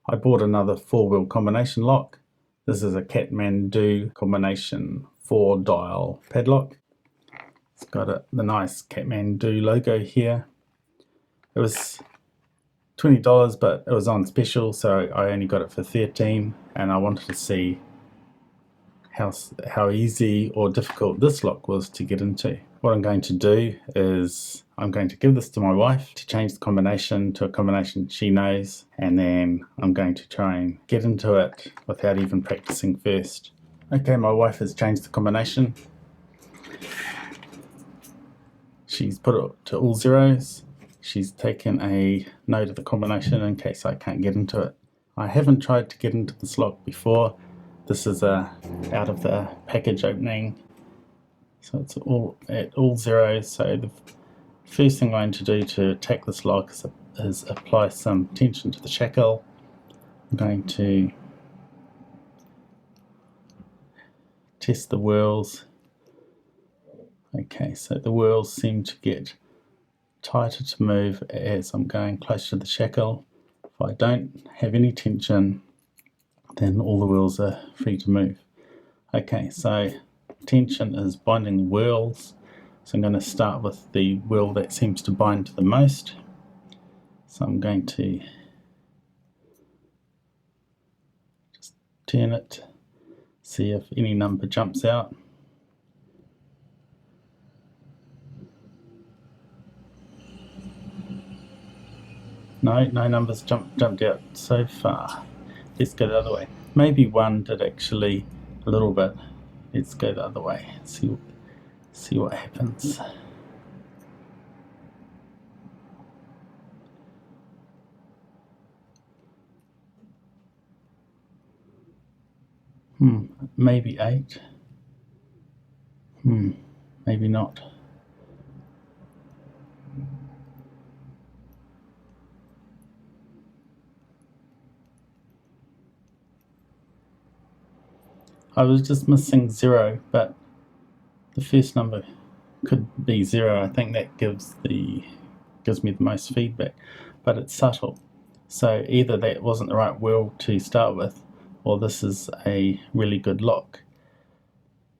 I bought another 4-wheel combination lock. This is a Kathmandu combination 4-dial padlock. It's got the nice Kathmandu logo here. It was $20, but it was on special, so I only got it for $13, and I wanted to see how easy or difficult this lock was to get into. What I'm going to do is I'm going to give this to my wife to change the combination to a combination she knows, and then I'm going to try and get into it without even practicing first. Okay, my wife has changed the combination. She's put it to all zeros. She's taken a note of the combination in case I can't get into it. I haven't tried to get into this lock before. This is out of the package opening, so it's all at all zeros. So the first thing I'm going to do to attack this lock is apply some tension to the shackle. I'm going to test the whorls. Okay, so the whorls seem to get tighter to move as I'm going closer to the shackle. If I don't have any tension, then all the whorls are free to move. Okay, so tension is binding the whorls, so I'm going to start with the whorl that seems to bind to the most. So I'm going to just turn it, see if any number jumps out. No numbers jumped out so far. Let's go the other way. Maybe one did actually a little bit. Let's go the other way. See what happens. Maybe 8. Maybe not. I was just missing 0, but the first number could be 0. I think that gives me the most feedback, but it's subtle. So either that wasn't the right whorl to start with, or this is a really good lock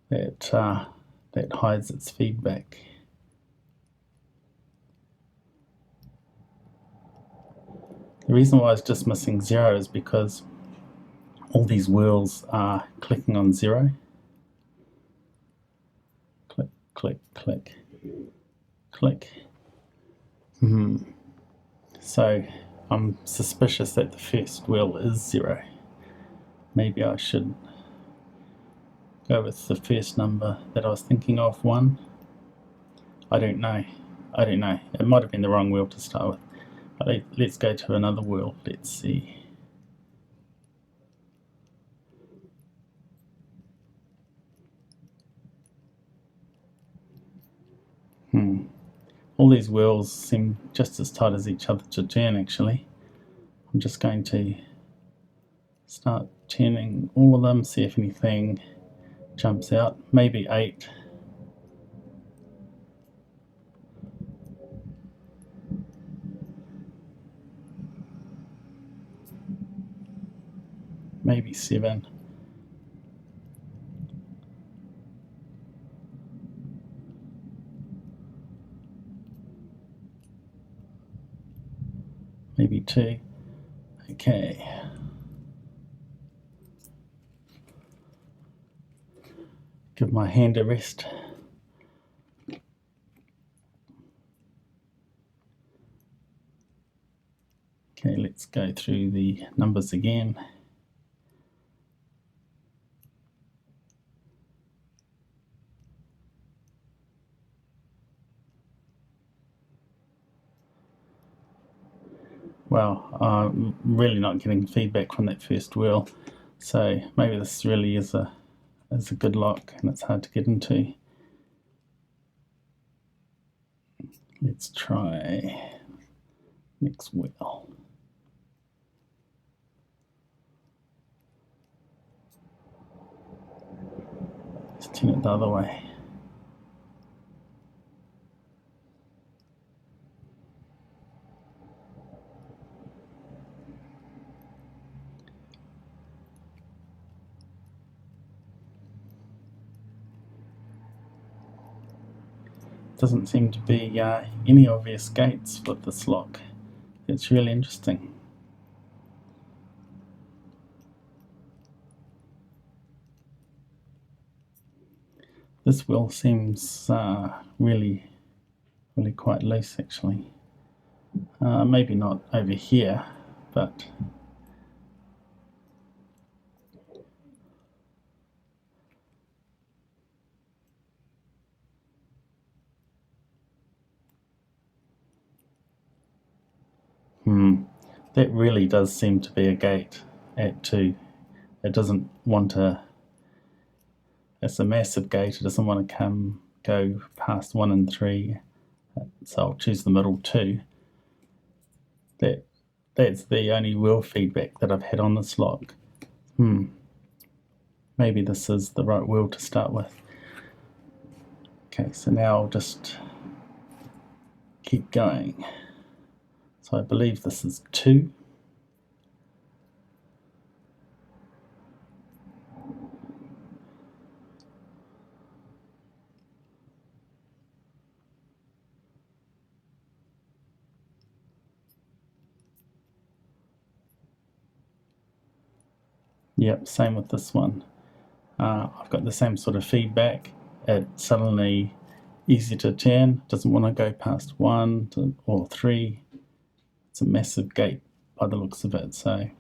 that hides its feedback. The reason why I was just missing 0 is because all these whorls are clicking on 0. Click, click, click, click. So I'm suspicious that the first whorl is 0. Maybe I should go with the first number that I was thinking of, 1. I don't know. It might have been the wrong whorl to start with. But let's go to another whorl. Let's see. All these whorls seem just as tight as each other to turn, actually. I'm just going to start turning all of them, see if anything jumps out. Maybe 8. Maybe 7. Maybe 2. Okay. Give my hand a rest. Okay, let's go through the numbers again. Well, I'm really not getting feedback from that first whorl, so maybe this really is a good lock and it's hard to get into. Let's try next whorl. Let's turn it the other way. doesn't seem to be any obvious gates with this lock. It's really interesting. This wheel seems really quite loose actually. Maybe not over here, but that really does seem to be a gate at 2. It doesn't want to, it's a massive gate, it doesn't want to go past 1 and 3, so I'll choose the middle 2. That's the only real feedback that I've had on this lock. Maybe this is the right wheel to start with. Okay, so now I'll just keep going. So I believe this is 2. Yep, same with this one. I've got the same sort of feedback. It's suddenly easy to turn, doesn't want to go past 1 or 3. It's a massive gate by the looks of it. So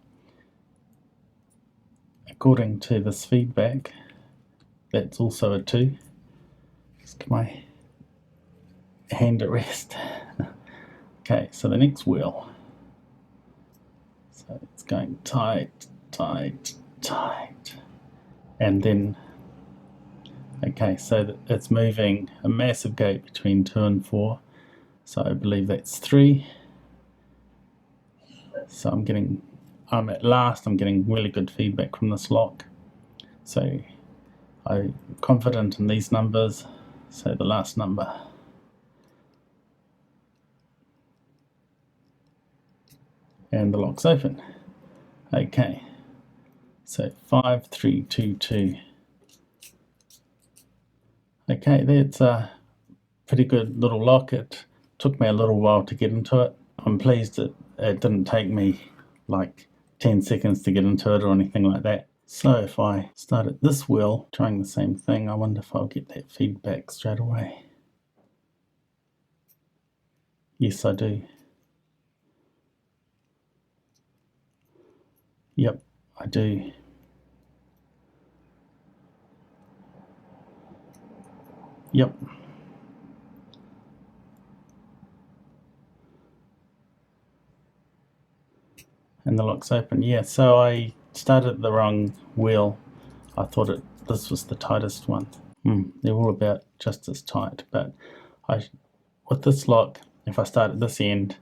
according to this feedback, that's also a 2. Just get my hand at rest. Okay, so the next wheel. So it's going tight, tight, tight. And then, okay, so it's moving a massive gate between 2 and 4. So I believe that's 3. So I'm getting really good feedback from this lock. So I'm confident in these numbers. So the last number. And the lock's open. Okay. So 5, 3, 2, 2. Okay, that's a pretty good little lock. It took me a little while to get into it. I'm pleased it didn't take me like 10 seconds to get into it or anything like that. So if I start at this wheel, trying the same thing, I wonder if I'll get that feedback straight away. Yes, I do. Yep, I do. Yep. And the lock's open. Yeah, so I started the wrong wheel. I thought this was the tightest one. They're all about just as tight, but with this lock, if I start at this end,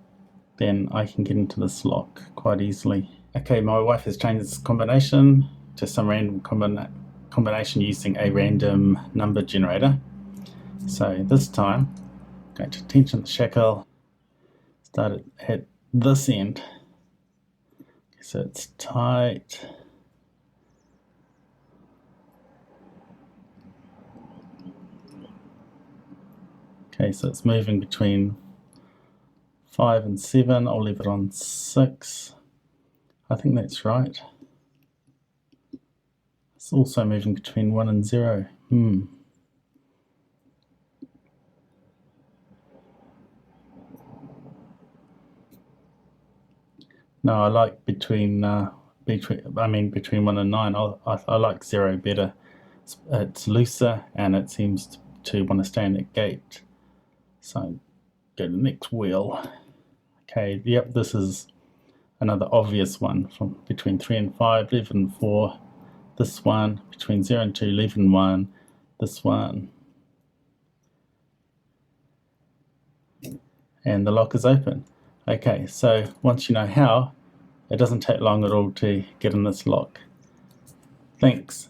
then I can get into this lock quite easily. Okay, my wife has changed this combination to some random combination using a random number generator. So this time, I'm going to tension the shackle, start it at this end. So it's tight. Okay, so it's moving between 5 and 7. I'll leave it on 6. I think that's right. It's also moving between 1 and 0. No, I like between 1 and 9. I like 0 better. It's looser and it seems to want to stay in that gate. So go to the next wheel. Okay, yep, this is another obvious one from between 3 and 5, leave it in 4. This one between 0 and 2, leave it in 1. This one. And the lock is open. Okay, so once you know how, it doesn't take long at all to get in this lock. Thanks.